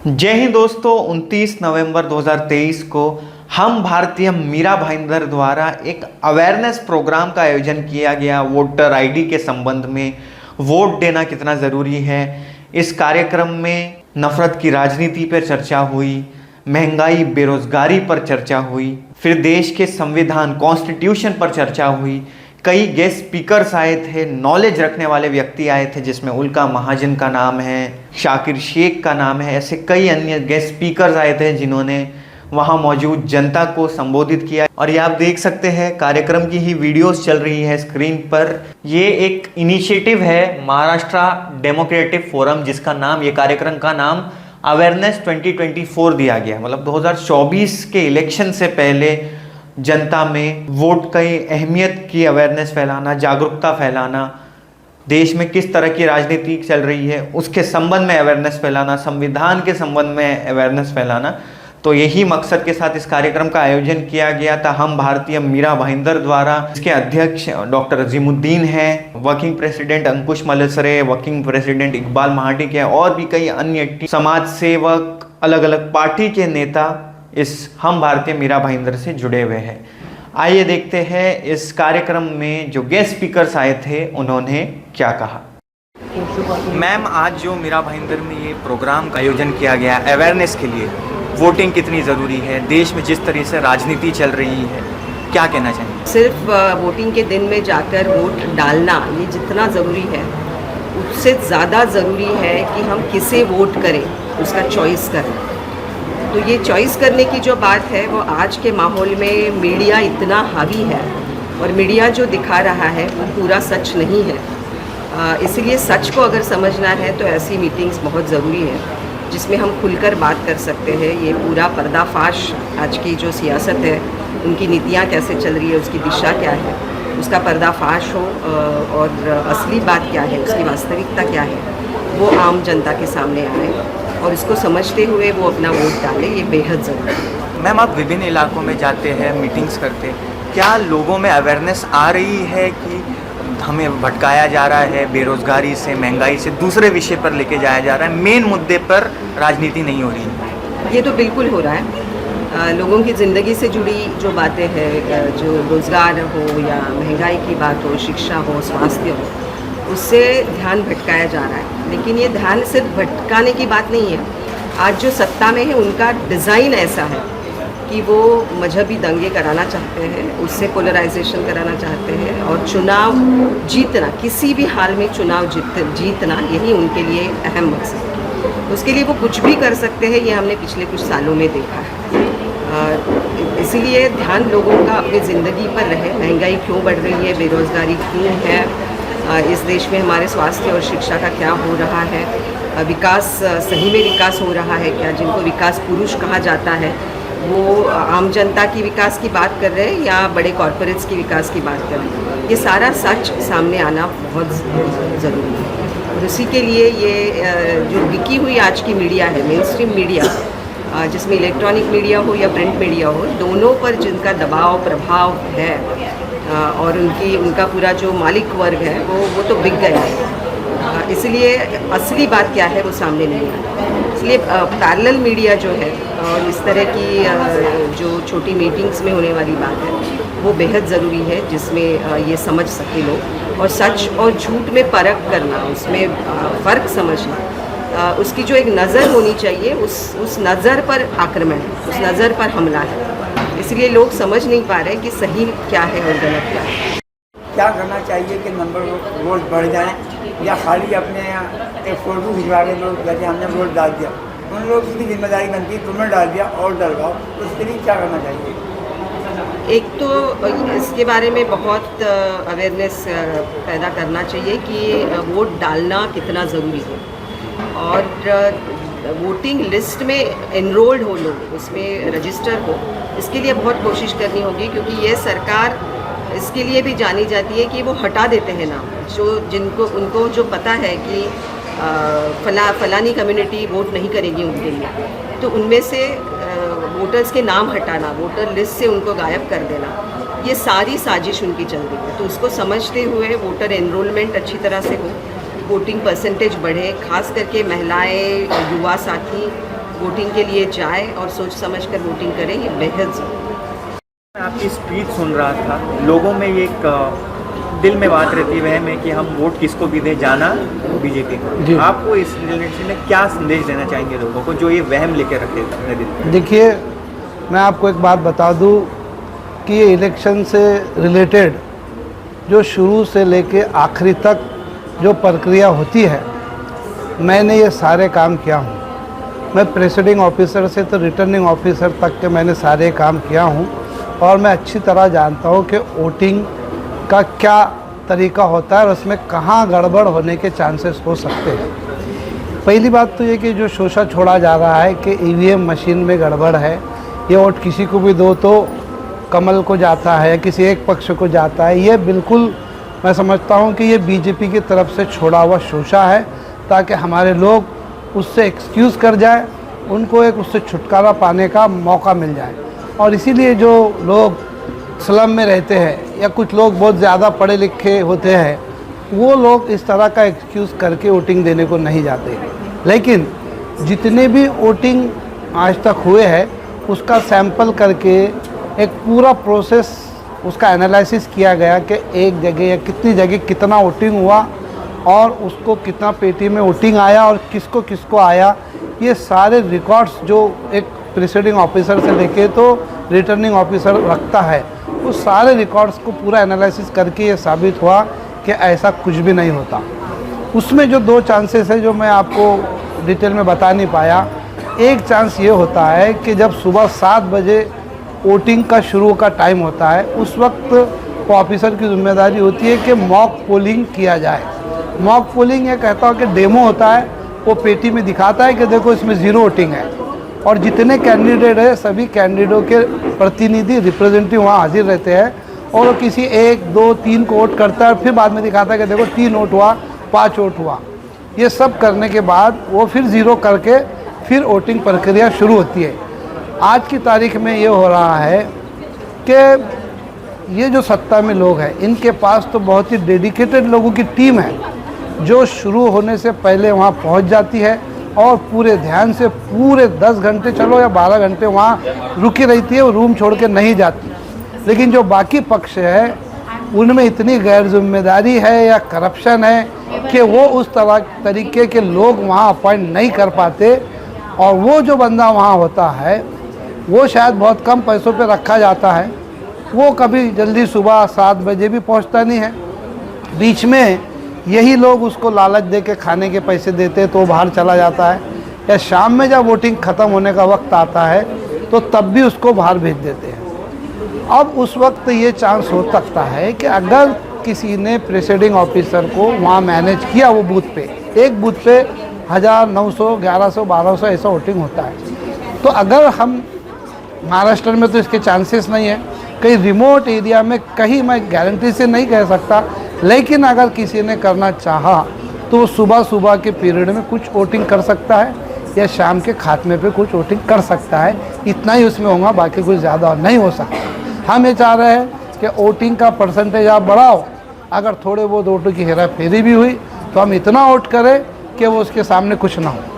जय हिंद दोस्तों। 29 नवंबर 2023 को हम भारतीय मीरा भाईंदर द्वारा एक अवेयरनेस प्रोग्राम का आयोजन किया गया। वोटर आईडी के संबंध में वोट देना कितना ज़रूरी है। इस कार्यक्रम में नफरत की राजनीति पर चर्चा हुई, महंगाई बेरोजगारी पर चर्चा हुई, फिर देश के संविधान कॉन्स्टिट्यूशन पर चर्चा हुई। कई गेस्ट स्पीकर्स आए थे, नॉलेज रखने वाले व्यक्ति आए थे, जिसमें उल्का महाजन का नाम है, शाकिर शेख का नाम है। ऐसे कई अन्य गेस्ट स्पीकर्स आए थे जिन्होंने वहां मौजूद जनता को संबोधित किया। और ये आप देख सकते हैं, कार्यक्रम की ही वीडियोस चल रही है स्क्रीन पर। ये एक इनिशिएटिव है महाराष्ट्र डेमोक्रेटिक फोरम, जिसका नाम, ये कार्यक्रम का नाम अवेयरनेस 2024 दिया गया। मतलब 2024 के इलेक्शन से पहले जनता में वोट की अहमियत की अवेयरनेस फैलाना, जागरूकता फैलाना, देश में किस तरह की राजनीति चल रही है उसके संबंध में अवेयरनेस फैलाना, संविधान के संबंध में अवेयरनेस फैलाना। तो यही मकसद के साथ इस कार्यक्रम का आयोजन किया गया था। हम भारतीय मीरा भाईंदर द्वारा, इसके अध्यक्ष डॉक्टर अजीमुद्दीन हैं, वर्किंग प्रेसिडेंट अंकुश मलसरे, वर्किंग प्रेसिडेंट इकबाल महाटिक है, और भी कई अन्य समाज सेवक, अलग अलग पार्टी के नेता इस हम भारतीय मीरा भाईंदर से जुड़े हुए हैं। आइए देखते हैं इस कार्यक्रम में जो गेस्ट स्पीकर्स आए थे उन्होंने क्या कहा। मैम, आज जो मीरा भाईंदर में ये प्रोग्राम का आयोजन किया गया अवेयरनेस के लिए, वोटिंग कितनी ज़रूरी है, देश में जिस तरह से राजनीति चल रही है, क्या कहना चाहिए? सिर्फ वोटिंग के दिन में जाकर वोट डालना ये जितना ज़रूरी है, उससे ज़्यादा ज़रूरी है कि हम किसे वोट करें, उसका चॉइस करें। तो ये चॉइस करने की जो बात है वो आज के माहौल में मीडिया इतना हावी है, और मीडिया जो दिखा रहा है वो पूरा सच नहीं है। इसलिए सच को अगर समझना है तो ऐसी मीटिंग्स बहुत ज़रूरी है, जिसमें हम खुलकर बात कर सकते हैं। ये पूरा पर्दाफाश, आज की जो सियासत है, उनकी नीतियाँ कैसे चल रही है, उसकी दिशा क्या है, उसका पर्दाफाश हो, और असली बात क्या है, उसकी वास्तविकता क्या है, वो आम जनता के सामने आए, और इसको समझते हुए वो अपना वोट डाले। ये बेहद ज़रूरी है। मैम, आप विभिन्न इलाकों में जाते हैं, मीटिंग्स करते हैं, क्या लोगों में अवेयरनेस आ रही है कि हमें भटकाया जा रहा है, बेरोजगारी से, महंगाई से दूसरे विषय पर लेके जाया जा रहा है, मेन मुद्दे पर राजनीति नहीं हो रही है? ये तो बिल्कुल हो रहा है। लोगों की ज़िंदगी से जुड़ी जो बातें हैं, जो रोज़गार हो या महंगाई की बात हो, शिक्षा हो, स्वास्थ्य हो, उससे ध्यान भटकाया जा रहा है। लेकिन ये ध्यान सिर्फ भटकाने की बात नहीं है। आज जो सत्ता में है उनका डिज़ाइन ऐसा है कि वो मजहबी दंगे कराना चाहते हैं, उससे पोलराइजेशन कराना चाहते हैं, और चुनाव जीतना, किसी भी हाल में चुनाव जीतना, यही उनके लिए अहम मकसद है। उसके लिए वो कुछ भी कर सकते हैं, ये हमने पिछले कुछ सालों में देखा है। इसीलिए ध्यान लोगों का अपनी ज़िंदगी पर रहे। महंगाई क्यों बढ़ रही है, बेरोज़गारी क्यों है, इस देश में हमारे स्वास्थ्य और शिक्षा का क्या हो रहा है, विकास सही में विकास हो रहा है क्या, जिनको विकास पुरुष कहा जाता है वो आम जनता की विकास की बात कर रहे हैं या बड़े कॉरपोरेट्स की विकास की बात कर रहे हैं। ये सारा सच सामने आना बहुत ज़रूरी है, और उसी के लिए ये जो बिकी हुई आज की मीडिया है, मेन स्ट्रीम मीडिया, जिसमें इलेक्ट्रॉनिक मीडिया हो या प्रिंट मीडिया हो, दोनों पर जिनका दबाव प्रभाव है, और उनका पूरा जो मालिक वर्ग है वो तो बिक गया है। इसलिए असली बात क्या है वो सामने नहीं है। इसलिए पैरेलल मीडिया जो है, और इस तरह की जो छोटी मीटिंग्स में होने वाली बात है, वो बेहद ज़रूरी है, जिसमें ये समझ सके लोग, और सच और झूठ में परख करना, उसमें फ़र्क समझना, उसकी जो एक नज़र होनी चाहिए, उस नज़र पर आक्रमण, उस नज़र पर हमला है। इसलिए लोग समझ नहीं पा रहे कि सही क्या है और गलत क्या है। क्या करना चाहिए कि नंबर वोट बढ़ जाए, या खाली अपने एक फ़ोटो खिंचवा के लोग कहते हैं हमने वोट डाल दिया, उन लोगों की जिम्मेदारी बनती है तुमने डाल दिया और डलवाओ। उसके लिए क्या करना चाहिए? एक तो इसके बारे में बहुत अवेयरनेस पैदा करना चाहिए कि वोट डालना कितना ज़रूरी है, और वोटिंग लिस्ट में एनरोल्ड हो लोग, उसमें रजिस्टर हो, इसके लिए बहुत कोशिश करनी होगी। क्योंकि ये सरकार इसके लिए भी जानी जाती है कि वो हटा देते हैं नाम, जो उनको जो पता है कि फलानी कम्युनिटी वोट नहीं करेगी उनके लिए, तो उनमें से वोटर्स के नाम हटाना, वोटर लिस्ट से उनको गायब कर देना, ये सारी साजिश उनकी चल रही है। तो उसको समझते हुए वोटर एनरोलमेंट अच्छी तरह से हो, वोटिंग परसेंटेज बढ़े, खास करके महिलाएं, युवा साथी वोटिंग के लिए जाए और सोच समझ कर वोटिंग करें, ये बेहद ज़रूरी है। मैं आपकी स्पीच सुन रहा था, लोगों में ये एक दिल में बात रहती है, वह में कि हम वोट किसको भी दें, जाना बीजेपी को। आपको इस रिलेशन में क्या संदेश देना चाहेंगे लोगों को जो ये वहम लेके रखे अपने दिल में? देखिए, मैं आपको एक बात बता दूं कि ये इलेक्शन से रिलेटेड जो शुरू से लेके आखिरी तक जो प्रक्रिया होती है, मैंने ये सारे काम किया हूँ। मैं प्रेसिडिंग ऑफिसर से तो रिटर्निंग ऑफिसर तक के मैंने सारे काम किया हूँ और मैं अच्छी तरह जानता हूँ कि वोटिंग का क्या तरीका होता है और उसमें कहाँ गड़बड़ होने के चांसेस हो सकते हैं। पहली बात तो ये कि जो शोषा छोड़ा जा रहा है कि ईवीएम मशीन में गड़बड़ है, ये वोट किसी को भी दो तो कमल को जाता है, किसी एक पक्ष को जाता है, ये बिल्कुल मैं समझता हूँ कि ये बीजेपी की तरफ से छोड़ा हुआ शोषा है ताकि हमारे लोग उससे एक्सक्यूज़ कर जाए, उनको एक उससे छुटकारा पाने का मौका मिल जाए। और इसीलिए जो लोग स्लम में रहते हैं या कुछ लोग बहुत ज़्यादा पढ़े लिखे होते हैं, वो लोग इस तरह का एक्सक्यूज़ करके वोटिंग देने को नहीं जाते। लेकिन जितने भी वोटिंग आज तक हुए हैं उसका सैंपल करके एक पूरा प्रोसेस उसका एनालिसिस किया गया कि एक जगह या कितनी जगह कितना वोटिंग हुआ और उसको कितना पेटी में वोटिंग आया और किसको किसको आया, ये सारे रिकॉर्ड्स जो एक प्रिसाइडिंग ऑफिसर से लेके तो रिटर्निंग ऑफिसर रखता है, उस सारे रिकॉर्ड्स को पूरा एनालिसिस करके ये साबित हुआ कि ऐसा कुछ भी नहीं होता। उसमें जो दो चांसेस है जो मैं आपको डिटेल में बता नहीं पाया, एक चांस ये होता है कि जब सुबह 7 बजे वोटिंग का शुरू का टाइम होता है, उस वक्त ऑफिसर की जिम्मेदारी होती है कि मॉक पोलिंग किया जाए। मॉक पोलिंग ये कहता हो कि डेमो होता है, वो पेटी में दिखाता है कि देखो इसमें ज़ीरो वोटिंग है और जितने कैंडिडेट है सभी कैंडिडेटों के प्रतिनिधि रिप्रेजेंटेटिव वहाँ हाजिर रहते हैं और वो किसी 1, 2, 3 को वोट करता है और फिर बाद में दिखाता है कि देखो 3 वोट हुआ, 5 वोट हुआ। ये सब करने के बाद वो फिर ज़ीरो करके फिर वोटिंग प्रक्रिया शुरू होती है। आज की तारीख में ये हो रहा है कि ये जो सत्ता में लोग हैं इनके पास तो बहुत ही डेडिकेटेड लोगों की टीम है जो शुरू होने से पहले वहाँ पहुँच जाती है और पूरे ध्यान से पूरे 10 घंटे चलो या 12 घंटे वहाँ रुकी रहती है, वो रूम छोड़ के नहीं जाती। लेकिन जो बाकी पक्ष है उनमें इतनी गैर जिम्मेदारी है या करप्शन है कि वो उस तरीके के लोग वहाँ अपॉइंट नहीं कर पाते और वो जो बंदा वहाँ होता है वो शायद बहुत कम पैसों पे रखा जाता है, वो कभी जल्दी सुबह 7 बजे भी पहुँचता नहीं है। बीच में यही लोग उसको लालच दे के खाने के पैसे देते तो बाहर चला जाता है, या शाम में जब वोटिंग ख़त्म होने का वक्त आता है तो तब भी उसको बाहर भेज देते हैं। अब उस वक्त ये चांस हो सकता है कि अगर किसी ने प्रिसाइडिंग ऑफिसर को वहाँ मैनेज किया, वो बूथ पे एक बूथ पे 1000, 900, 1100, 1200 ऐसा वोटिंग होता है। तो अगर हम महाराष्ट्र में तो इसके चांसेस नहीं है, कहीं रिमोट एरिया में कहीं मैं गारंटी से नहीं कह सकता, लेकिन अगर किसी ने करना चाहा तो वो सुबह सुबह के पीरियड में कुछ वोटिंग कर सकता है या शाम के खात्मे पे कुछ वोटिंग कर सकता है। इतना ही उसमें होगा, बाकी कुछ ज़्यादा नहीं हो सकता। हम ये चाह रहे हैं कि वोटिंग का परसेंटेज आप बढ़ाओ, अगर थोड़े बहुत वोटों की हेरा फेरी भी हुई तो हम इतना वोट करें कि वो उसके सामने कुछ ना हो।